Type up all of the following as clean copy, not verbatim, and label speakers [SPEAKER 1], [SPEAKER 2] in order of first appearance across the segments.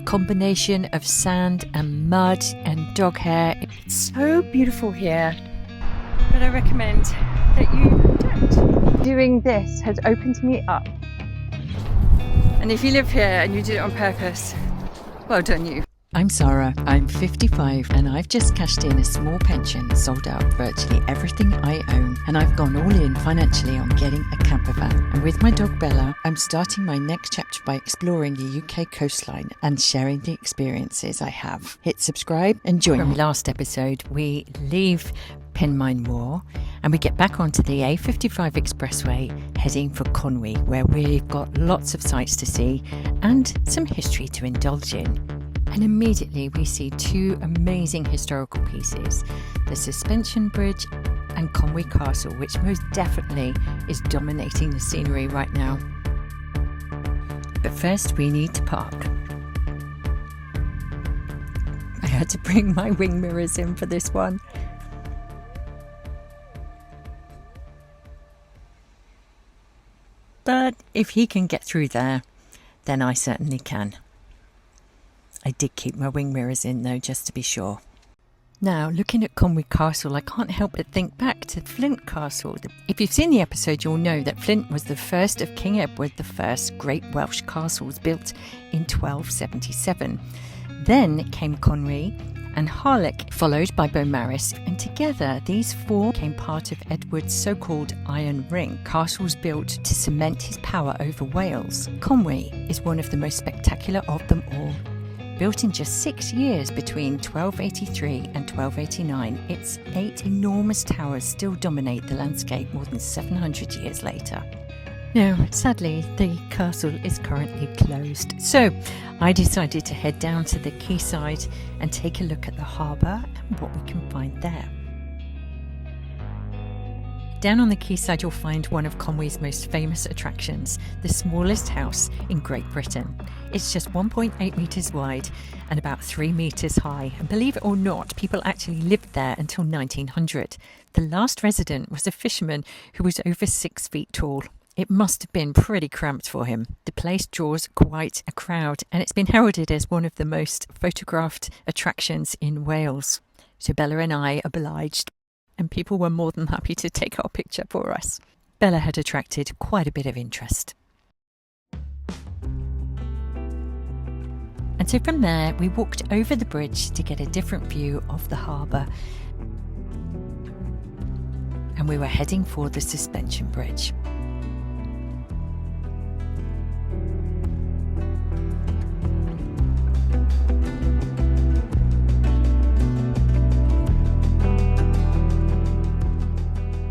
[SPEAKER 1] combination of sand and mud and dog hair. It's so beautiful here, but I recommend that you don't. Doing this has opened me up. And if you live here and you did it on purpose, well done you. I'm Sara, I'm 55 and I've just cashed in a small pension, sold out virtually everything I own, and I've gone all in financially on getting a campervan. And with my dog Bella, I'm starting my next chapter by exploring the UK coastline and sharing the experiences I have. Hit subscribe and join me. From last episode, we leave Penmaen Moor and we get back onto the A55 expressway heading for Conwy, where we've got lots of sights to see and some history to indulge in. And immediately we see two amazing historical pieces, the Suspension Bridge and Conwy Castle, which most definitely is dominating the scenery right now. But first we need to park. I had to bring my wing mirrors in for this one. But if he can get through there, then I certainly can. I did keep my wing mirrors in though, just to be sure. Now, looking at Conwy Castle, I can't help but think back to Flint Castle. If you've seen the episode, you'll know that Flint was the first of King Edward I's great Welsh castles, built in 1277. Then came Conwy and Harlech, followed by Beaumaris, and together these four became part of Edward's so-called Iron Ring, castles built to cement his power over Wales. Conwy is one of the most spectacular of them all. Built in just 6 years between 1283 and 1289, its 8 enormous towers still dominate the landscape more than 700 years later. Now, sadly, the castle is currently closed, so I decided to head down to the quayside and take a look at the harbour and what we can find there. Down on the quayside, you'll find one of Conwy's most famous attractions, the smallest house in Great Britain. It's just 1.8 metres wide and about 3 metres high. And believe it or not, people actually lived there until 1900. The last resident was a fisherman who was over 6 feet tall. It must have been pretty cramped for him. The place draws quite a crowd, and it's been heralded as one of the most photographed attractions in Wales. So Bella and I obliged, and people were more than happy to take our picture for us. Bella had attracted quite a bit of interest. And so from there, we walked over the bridge to get a different view of the harbour. And we were heading for the Suspension Bridge.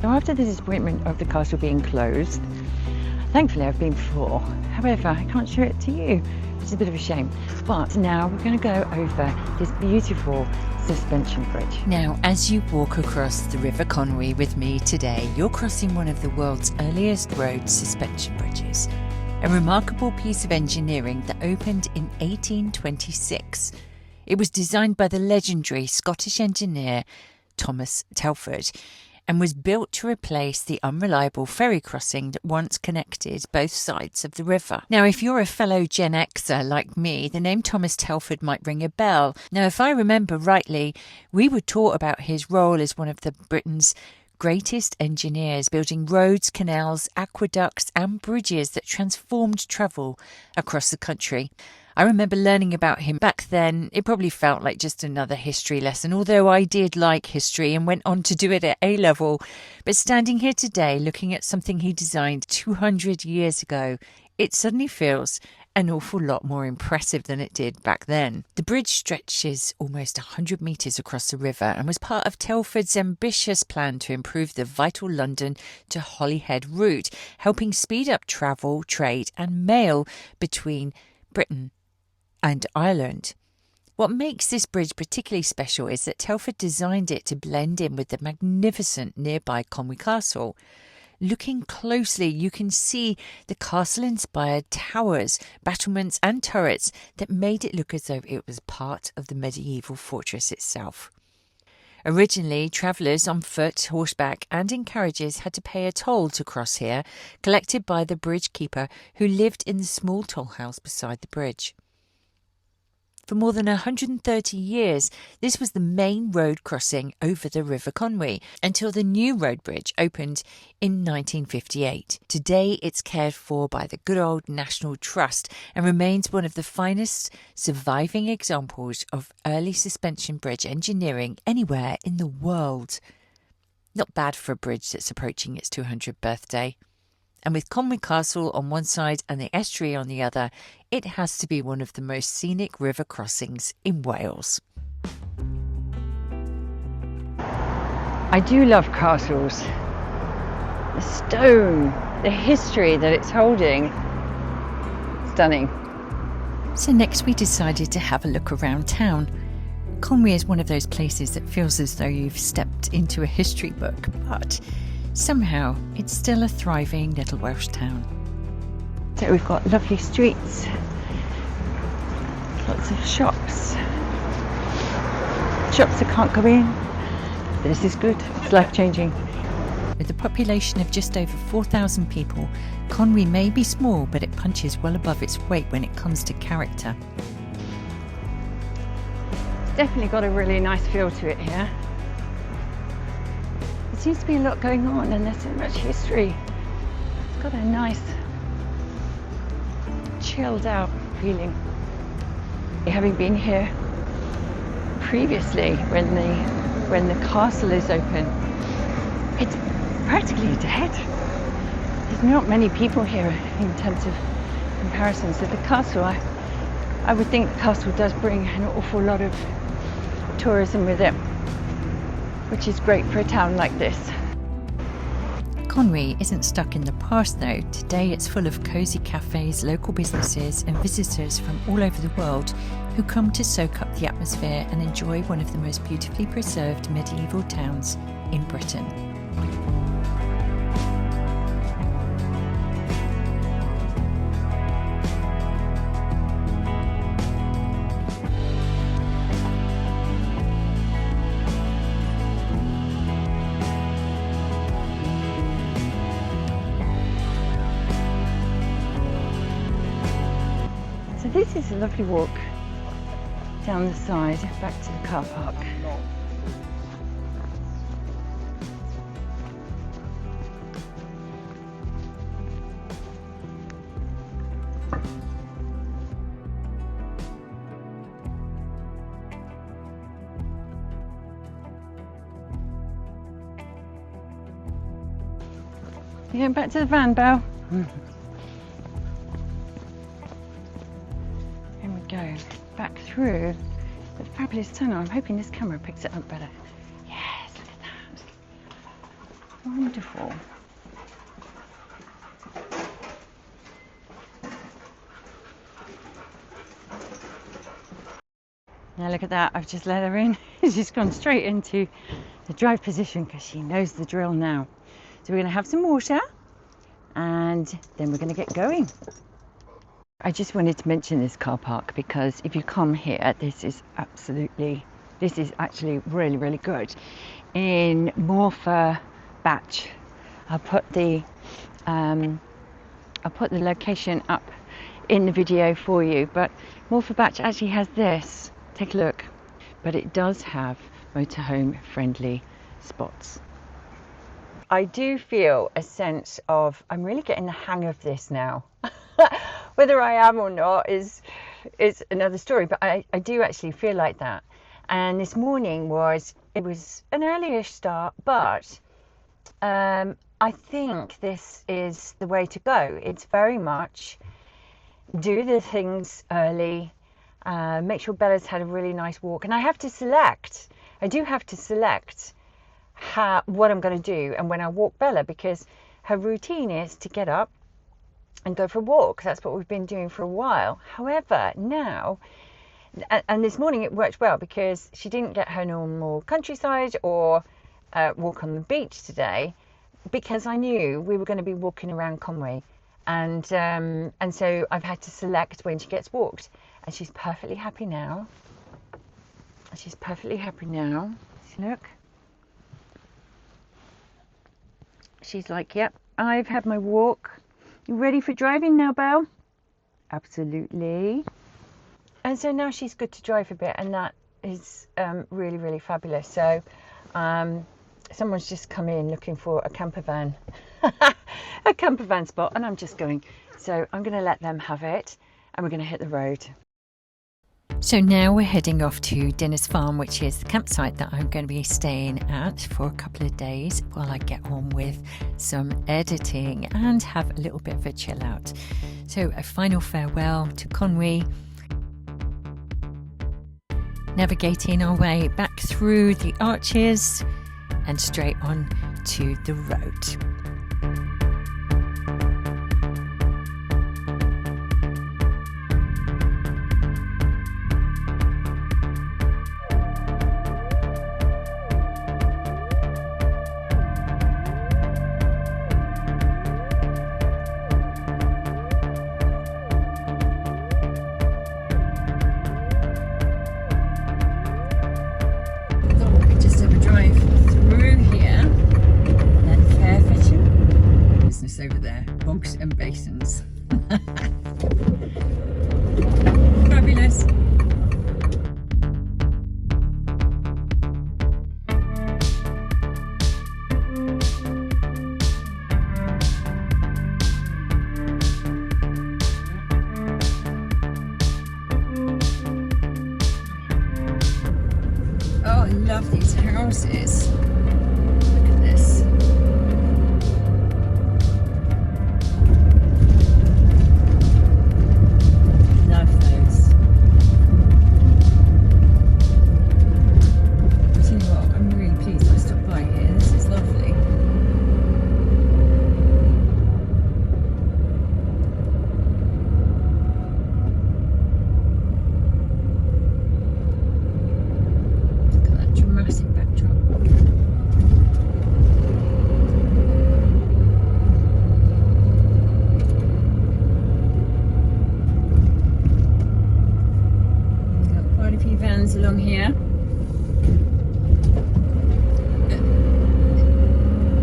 [SPEAKER 1] Now, after the disappointment of the castle being closed, thankfully I've been before. However, I can't show it to you, which is a bit of a shame. But now we're going to go over this beautiful Suspension Bridge. Now, as you walk across the River Conwy with me today, you're crossing one of the world's earliest road suspension bridges, a remarkable piece of engineering that opened in 1826. It was designed by the legendary Scottish engineer Thomas Telford, and was built to replace the unreliable ferry crossing that once connected both sides of the river. Now, if you're a fellow Gen Xer like me, the name Thomas Telford might ring a bell. Now, if I remember rightly, we were taught about his role as one of Britain's greatest engineers, building roads, canals, aqueducts and bridges that transformed travel across the country. I remember learning about him back then. It probably felt like just another history lesson, although I did like history and went on to do it at A-level. But standing here today, looking at something he designed 200 years ago, it suddenly feels an awful lot more impressive than it did back then. The bridge stretches almost 100 metres across the river and was part of Telford's ambitious plan to improve the vital London to Holyhead route, helping speed up travel, trade and mail between Britain and Ireland. What makes this bridge particularly special is that Telford designed it to blend in with the magnificent nearby Conwy Castle. Looking closely, you can see the castle-inspired towers, battlements and turrets that made it look as though it was part of the medieval fortress itself. Originally, travellers on foot, horseback and in carriages had to pay a toll to cross here, collected by the bridge keeper who lived in the small toll house beside the bridge.
[SPEAKER 2] For more than 130 years, this was the main road crossing over the River Conwy until the new road bridge opened in 1958. Today, it's cared for by the good old National Trust and remains one of the finest surviving examples of early suspension bridge engineering anywhere in the world. Not bad for a bridge that's approaching its 200th birthday. And with Conwy Castle on one side and the estuary on the other, it has to be one of the most scenic river crossings in Wales.
[SPEAKER 1] I do love castles. The stone, the history that it's holding. Stunning.
[SPEAKER 2] So next we decided to have a look around town. Conwy is one of those places that feels as though you've stepped into a history book, but somehow it's still a thriving little Welsh town.
[SPEAKER 1] So we've got lovely streets, lots of shops. Shops that can't go in. This is good, it's life-changing.
[SPEAKER 2] With a population of just over 4,000 people, Conwy may be small, but it punches well above its weight when it comes to character.
[SPEAKER 1] It's definitely got a really nice feel to it here. There seems to be a lot going on and there's so much history. It's got a nice chilled out feeling. Having been here previously when the castle is open, it's practically dead. There's not many people here in terms of comparison. So the castle, I would think the castle does bring an awful lot of tourism with it, which is great for a town like this.
[SPEAKER 2] Conwy isn't stuck in the past though. Today it's full of cosy cafes, local businesses and visitors from all over the world who come to soak up the atmosphere and enjoy one of the most beautifully preserved medieval towns in Britain.
[SPEAKER 1] So this is a lovely walk down the side back to the car park. You going back to the van, Belle? Go back through the fabulous tunnel. I'm hoping this camera picks it up better. Yes, look at that. Wonderful. Now look at that, I've just let her in. She's gone straight into the drive position because she knows the drill now. So we're going to have some water and then we're going to get going. I just wanted to mention this car park because if you come here, this is actually really, really good. In Morpher Batch, I'll put the location up in the video for you, but Morpher Batch actually has this. Take a look. But it does have motorhome friendly spots. I do feel a sense of, I'm really getting the hang of this now. Whether I am or not is another story, but I do actually feel like that. And this morning was an early-ish start, but I think this is the way to go. It's very much do the things early, make sure Bella's had a really nice walk, and I do have to select what I'm going to do and when I walk Bella, because her routine is to get up and go for a walk. That's what we've been doing for a while. However, now, and this morning it worked well because she didn't get her normal countryside or walk on the beach today, because I knew we were going to be walking around Conwy, and so I've had to select when she gets walked, and she's perfectly happy now. See, look. She's like, yep, I've had my walk. You ready for driving now, Belle? Absolutely. And so now she's good to drive a bit, and that is really, really fabulous. So someone's just come in looking for a camper van, a camper van spot, and I'm just going. So I'm going to let them have it, and we're going to hit the road.
[SPEAKER 2] So now we're heading off to Dinner's Farm, which is the campsite that I'm going to be staying at for a couple of days while I get on with some editing and have a little bit of a chill out. So a final farewell to Conwy, navigating our way back through the arches and straight on to the road. Over there, bogs and basins. Fabulous. Oh, I love these houses. Look at this. Along here.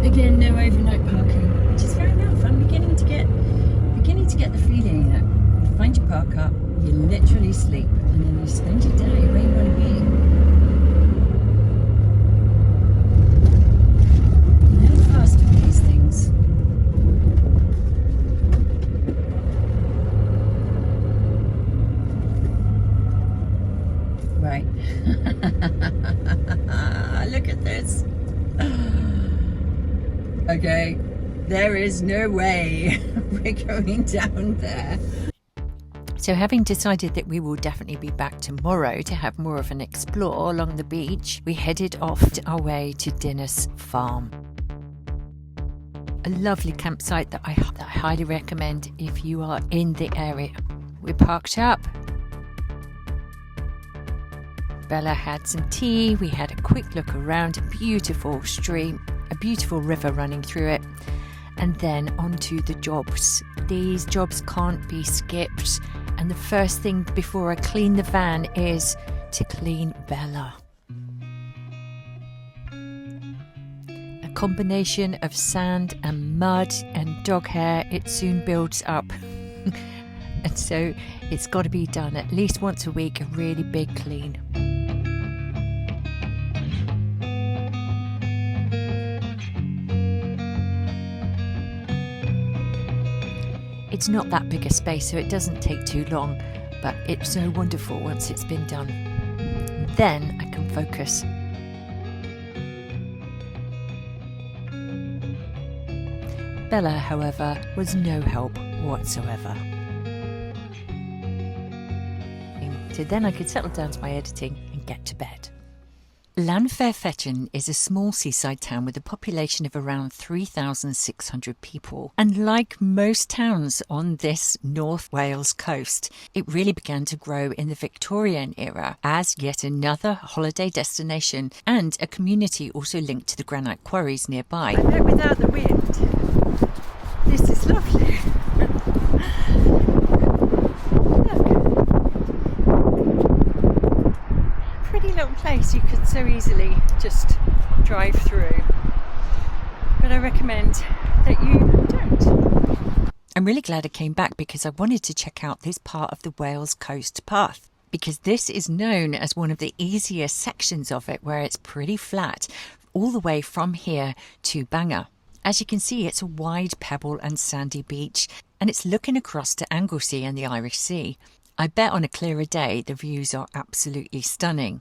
[SPEAKER 2] Again, no overnight parking, which is fair enough. I'm beginning to get the feeling that you find your park up, you literally sleep, and then you spend your day where you want to be. No fast with these things. Right. Look at this. Okay, there is no way we're going down there. So having decided that we will definitely be back tomorrow to have more of an explore along the beach, we headed off our way to Dinner's Farm. A lovely campsite that I highly recommend if you are in the area. We parked up. Bella had some tea, we had a quick look around, a beautiful stream, a beautiful river running through it, and then onto the jobs. These jobs can't be skipped, and the first thing before I clean the van is to clean Bella. A combination of sand and mud and dog hair, it soon builds up. And so it's got to be done at least once a week, a really big clean. It's not that big a space, so it doesn't take too long, but it's so wonderful once it's been done. Then I can focus. Bella, however, was no help whatsoever. So then I could settle down to my editing and get to bed. Llanfairfetchan is a small seaside town with a population of around 3,600 people. And like most towns on this North Wales coast, it really began to grow in the Victorian era as yet another holiday destination and a community also linked to the granite quarries nearby.
[SPEAKER 1] I bet without the wind, this is lovely. Pretty little place you could so easily just drive through, but I recommend that you don't.
[SPEAKER 2] I'm really glad I came back because I wanted to check out this part of the Wales coast path. because this is known as one of the easier sections of it, where it's pretty flat all the way from here to Bangor. As you can see, it's a wide pebble and sandy beach, and it's looking across to Anglesey and the Irish Sea. I bet on a clearer day the views are absolutely stunning.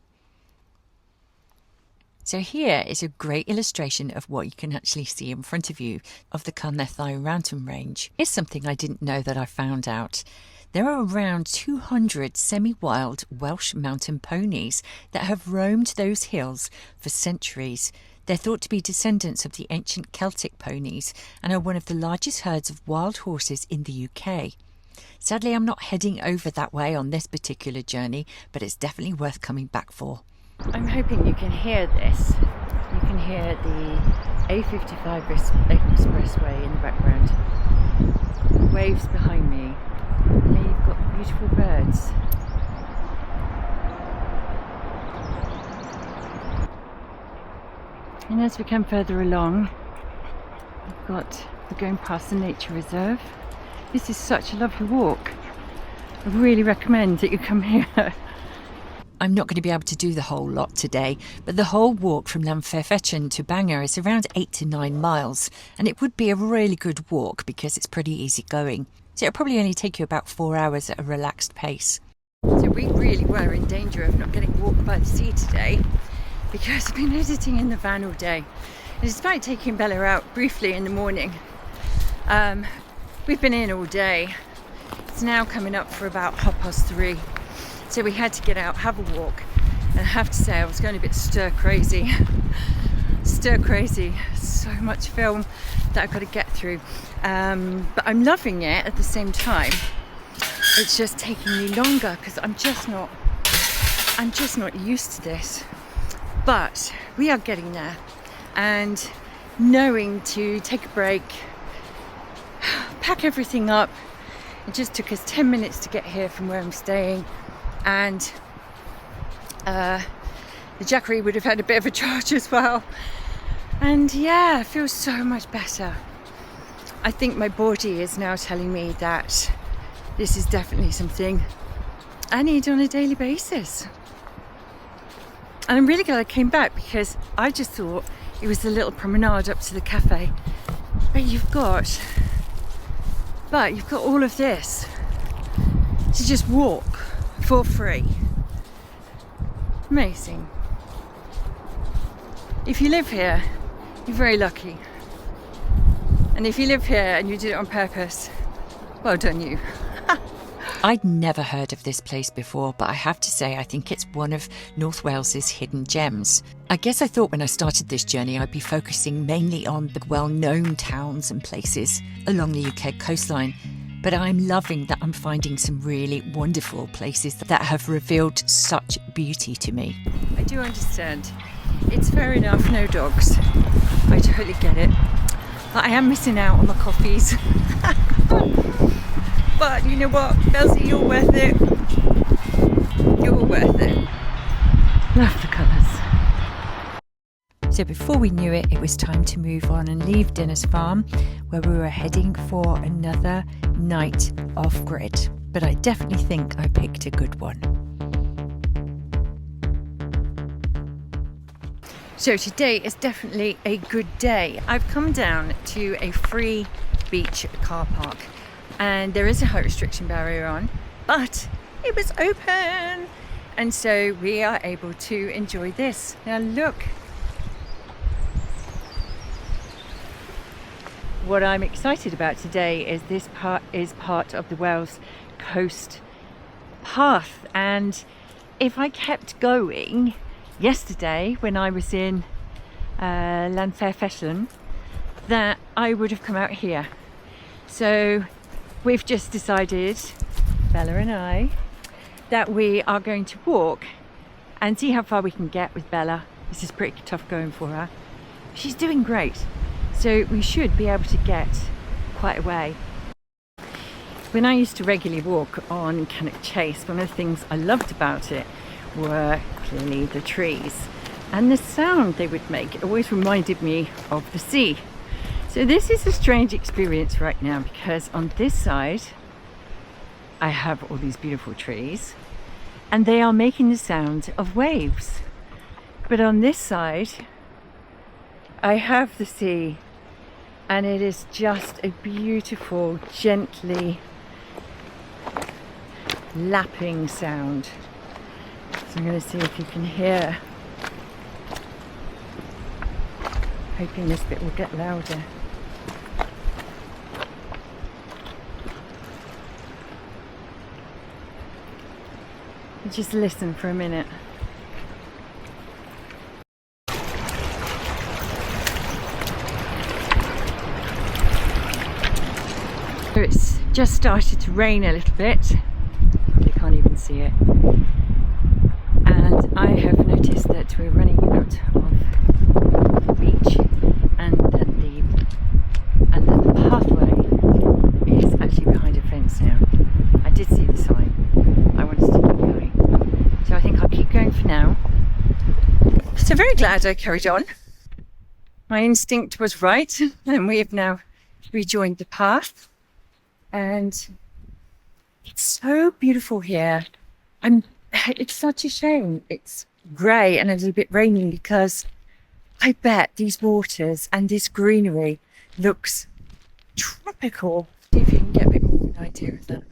[SPEAKER 2] So here is a great illustration of what you can actually see in front of you of the Carnethai mountain range. Here's something I didn't know that I found out. There are around 200 semi-wild Welsh mountain ponies that have roamed those hills for centuries. They're thought to be descendants of the ancient Celtic ponies and are one of the largest herds of wild horses in the UK. Sadly, I'm not heading over that way on this particular journey, but it's definitely worth coming back for. I'm hoping you can hear this. You can hear the A55 expressway in the background. Waves behind me. And then you've got beautiful birds. And as we come further along, we're going past the nature reserve. This is such a lovely walk. I really recommend that you come here. I'm not going to be able to do the whole lot today, but the whole walk from Llanfairfechan to Bangor is around 8 to 9 miles, and it would be a really good walk because it's pretty easy going. So it'll probably only take you about 4 hours at a relaxed pace. So we really were in danger of not getting walked by the sea today, because I've been editing in the van all day. And despite taking Bella out briefly in the morning, we've been in all day. It's now coming up for about 3:30. So we had to get out, have a walk, and I have to say I was going a bit stir crazy. So much film that I've got to get through. But I'm loving it at the same time. It's just taking me longer because I'm just not used to this. But we are getting there, and knowing to take a break, pack everything up. It just took us 10 minutes to get here from where I'm staying. And the Jackery would have had a bit of a charge as well. And yeah, it feels so much better. I think my body is now telling me that this is definitely something I need on a daily basis. And I'm really glad I came back, because I just thought it was a little promenade up to the cafe. But you've got all of this to just walk for free. Amazing. If you live here, you're very lucky. And if you live here and you did it on purpose, well done you. I'd never heard of this place before, but I have to say I think it's one of North Wales's hidden gems. I guess I thought when I started this journey I'd be focusing mainly on the well-known towns and places along the UK coastline. But I'm loving that I'm finding some really wonderful places that have revealed such beauty to me. I do understand. It's fair enough, no dogs. I totally get it. But I am missing out on the coffees. But you know what, Belzy, you're worth it. You're worth it. Love the colours. So before we knew it, it was time to move on and leave Dinner's Farm, where we were heading for another night off-grid. But I definitely think I picked a good one. So today is definitely a good day. I've come down to a free beach car park, and there is a height restriction barrier on, but it was open, and so we are able to enjoy this. Now look. What I'm excited about today is this part is part of the Wales Coast Path, and if I kept going yesterday when I was in Llanfairfechan, that I would have come out here. So we've just decided, Bella and I, that we are going to walk and see how far we can get with Bella. This is pretty tough going for her. She's doing great. So we should be able to get quite a way. When I used to regularly walk on Cannock Chase, one of the things I loved about it were clearly the trees. And the sound they would make, it always reminded me of the sea. So this is a strange experience right now, because on this side, I have all these beautiful trees.
[SPEAKER 1] and they are making the sound of waves. But on this side, I have the sea, and it is just a beautiful, gently lapping sound. So I'm going to see if you can hear. Hoping this bit will get louder. Just listen for a minute. It's just started to rain a little bit. Probably can't even see it. And I have noticed that we're running out of the beach, and that the pathway is actually behind a fence now. I did see the sign. I want us to keep going. So I think I'll keep going for now. So very glad I carried on. My instinct was right, and we have now rejoined the path. And it's so beautiful here. It's such a shame it's grey and a little bit raining, because I bet these waters and this greenery looks tropical. See if you can get a bit more of an idea of that.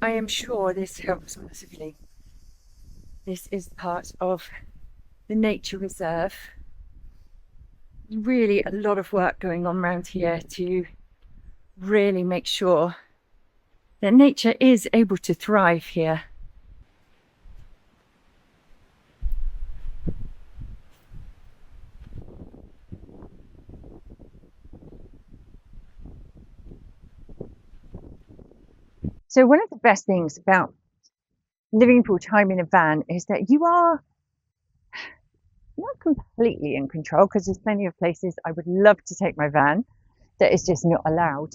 [SPEAKER 1] I am sure this helps massively. This is part of the nature reserve. Really a lot of work going on around here to really make sure that nature is able to thrive here. So one of the best things about living full time in a van is that you are not completely in control, because there's plenty of places I would love to take my van that is just not allowed.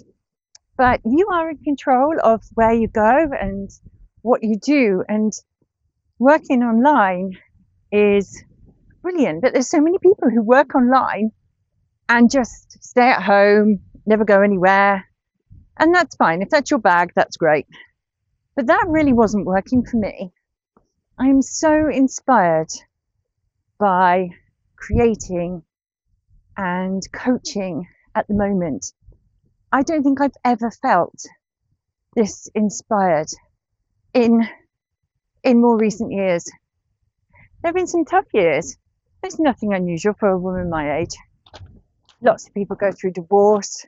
[SPEAKER 1] But you are in control of where you go and what you do, and working online is brilliant. But there's so many people who work online and just stay at home, never go anywhere. And that's fine. If that's your bag, that's great. But that really wasn't working for me. I'm so inspired by creating and coaching at the moment. I don't think I've ever felt this inspired in more recent years. There have been some tough years. There's nothing unusual for a woman my age. Lots of people go through divorce.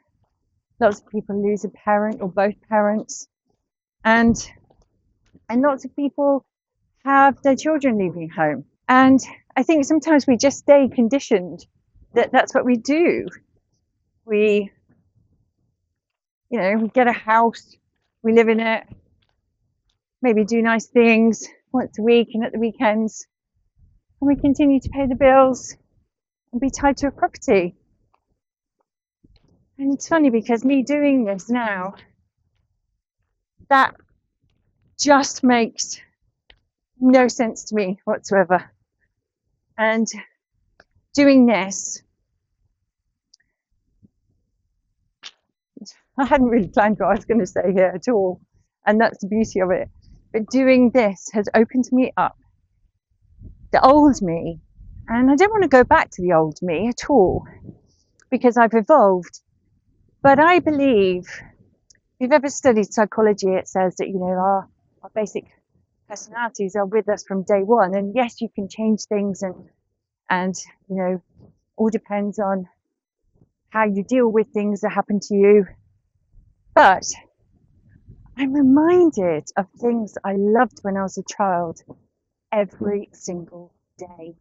[SPEAKER 1] Lots of people lose a parent or both parents. And lots of people have their children leaving home. And I think sometimes we just stay conditioned that that's what we do. We get a house, we live in it, maybe do nice things once a week and at the weekends, and we continue to pay the bills and be tied to a property. And it's funny, because me doing this now, that just makes no sense to me whatsoever. And doing this, I hadn't really planned what I was going to say here at all, and that's the beauty of it. But doing this has opened me up. The old me, and I don't want to go back to the old me at all, because I've evolved. But I believe, if you've ever studied psychology, it says that our basic personalities are with us from day one. And yes, you can change things, and all depends on how you deal with things that happen to you. But I'm reminded of things I loved when I was a child every single day.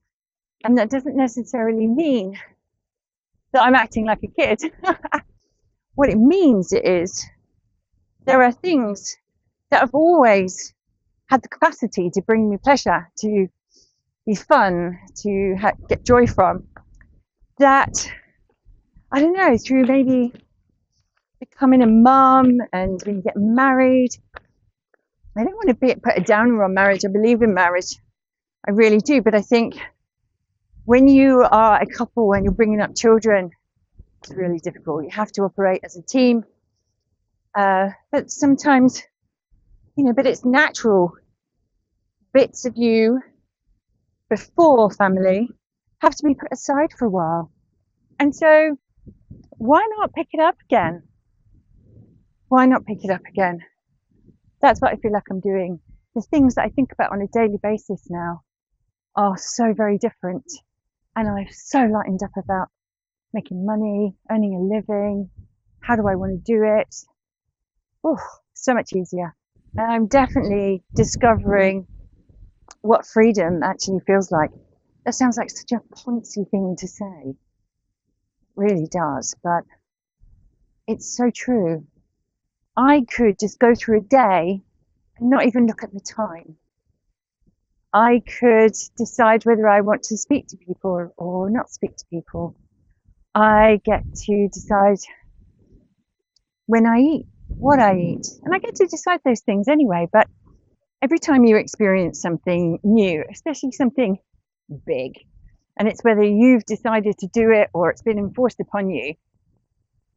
[SPEAKER 1] And that doesn't necessarily mean that I'm acting like a kid. What it means is there are things that have always had the capacity to bring me pleasure, to be fun, to get joy from, that, I don't know, through maybe becoming a mum and when you get married. I don't want to put a downer on marriage. I believe in marriage. I really do. But I think when you are a couple and you're bringing up children, it's really difficult. You have to operate as a team. But sometimes, but it's natural bits of you before family have to be put aside for a while. And so why not pick it up again? Why not pick it up again? That's what I feel like I'm doing. The things that I think about on a daily basis now are so very different. And I've so lightened up about making money, earning a living. How do I want to do it? Oh, so much easier. And I'm definitely discovering what freedom actually feels like. That sounds like such a poncy thing to say. It really does, but it's so true. I could just go through a day and not even look at the time. I could decide whether I want to speak to people or not speak to people. I get to decide when I eat, what I eat, and I get to decide those things anyway. But every time you experience something new, especially something big, and it's whether you've decided to do it or it's been enforced upon you,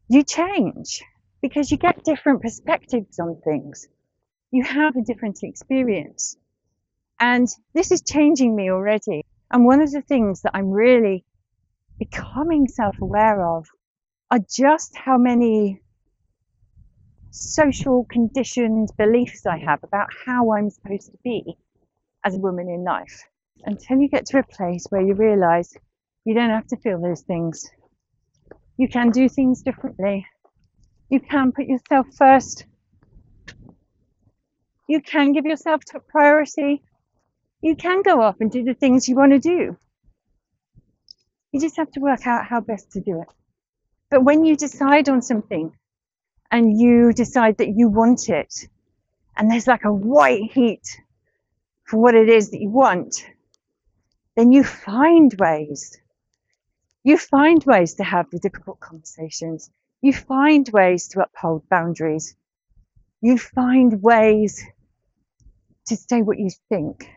[SPEAKER 1] you change because you get different perspectives on things. You have a different experience. And this is changing me already. And one of the things that I'm really becoming self-aware of are just how many social conditioned beliefs I have about how I'm supposed to be as a woman in life. Until you get to a place where you realize you don't have to feel those things. You can do things differently. You can put yourself first. You can give yourself top priority. You can go off and do the things you want to do. You just have to work out how best to do it. But when you decide on something and you decide that you want it, and there's like a white heat for what it is that you want, then you find ways. You find ways to have the difficult conversations. You find ways to uphold boundaries. You find ways to say what you think.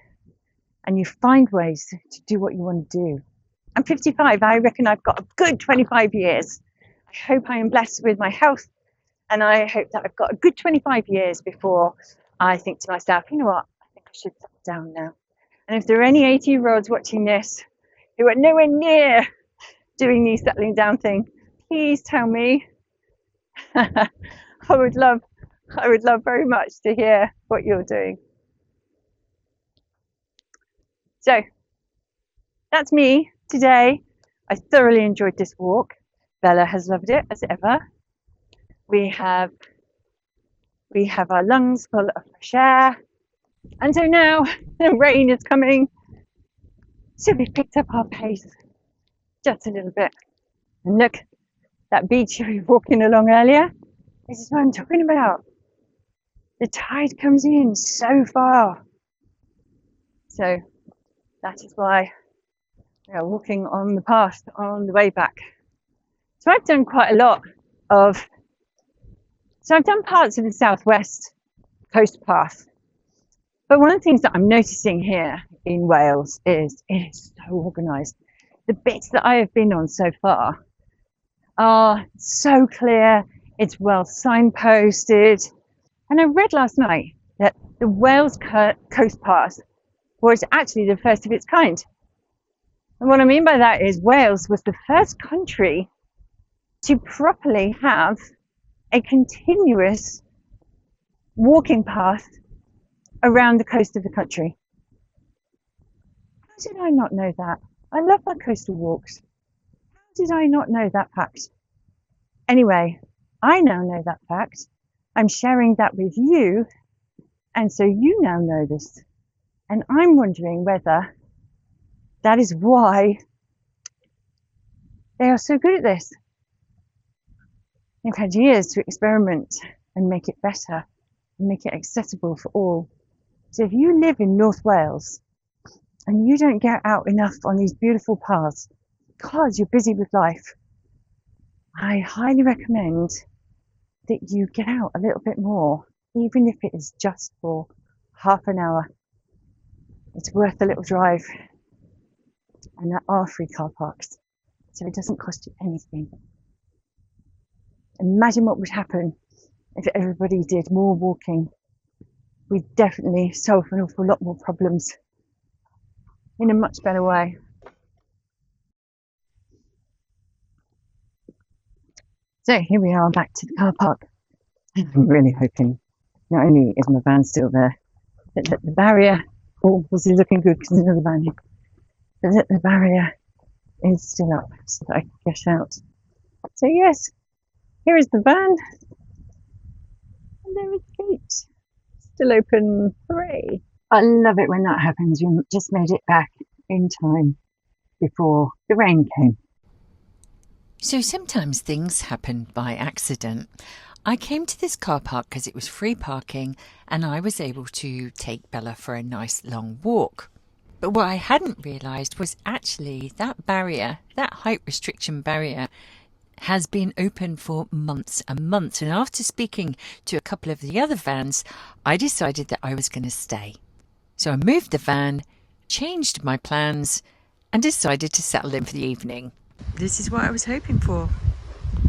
[SPEAKER 1] And you find ways to do what you want to do. I'm 55. I reckon I've got a good 25 years. I hope I am blessed with my health. And I hope that I've got a good 25 years before I think to myself, you know what, I think I should settle down now. And if there are any 80-year-olds watching this who are nowhere near doing the settling down thing, please tell me. I would love very much to hear what you're doing. So that's me today. I thoroughly enjoyed this walk. Bella has loved it as ever. We have our lungs full of fresh air. And so now the rain is coming. So we've picked up our pace just a little bit. And look, that beach we were walking along earlier, this is what I'm talking about. The tide comes in so far. So that is why we are walking on the path on the way back. So I've done quite a lot of, I've done parts of the southwest coast path. But one of the things that I'm noticing here in Wales is it is so organised. The bits that I have been on so far are so clear, it's well signposted. And I read last night that the Wales coast path was actually the first of its kind. And what I mean by that is Wales was the first country to properly have a continuous walking path around the coast of the country. How did I not know that? I love my coastal walks. How did I not know that fact? Anyway, I now know that fact. I'm sharing that with you, and so you now know this. And I'm wondering whether that is why they are so good at this. They've had years to experiment and make it better and make it accessible for all. So if you live in North Wales and you don't get out enough on these beautiful paths because you're busy with life, I highly recommend that you get out a little bit more, even if it is just for half an hour. It's worth a little drive. And there are free car parks, so it doesn't cost you anything. Imagine what would happen if everybody did more walking we definitely solve an awful lot more problems in a much better way. So here we are back to the car park. I'm really hoping not only is my van still there, but that the barrier, oh, this is looking good because there's another van here, but that the barrier is still up so that I can get out. So yes, here is the van, and there is the gate, still open. Hooray! I love it when that happens. We just made it back in time before the rain came.
[SPEAKER 2] So sometimes things happen by accident. I came to this car park because it was free parking and I was able to take Bella for a nice long walk. But what I hadn't realised was actually that barrier, that height restriction barrier, has been open for months and months. And after speaking to a couple of the other vans, I decided that I was going to stay. So I moved the van, changed my plans, and decided to settle in for the evening. This is what I was hoping for.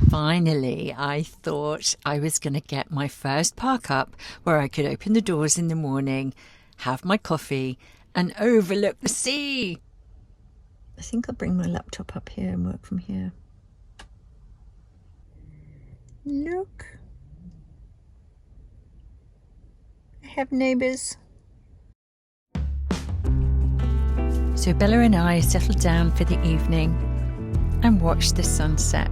[SPEAKER 2] Finally, I thought I was going to get my first park up where I could open the doors in the morning, have my coffee, and overlook the sea. I think I'll bring my laptop up here and work from here. Look. I have neighbours. So Bella and I settled down for the evening and watched the sunset.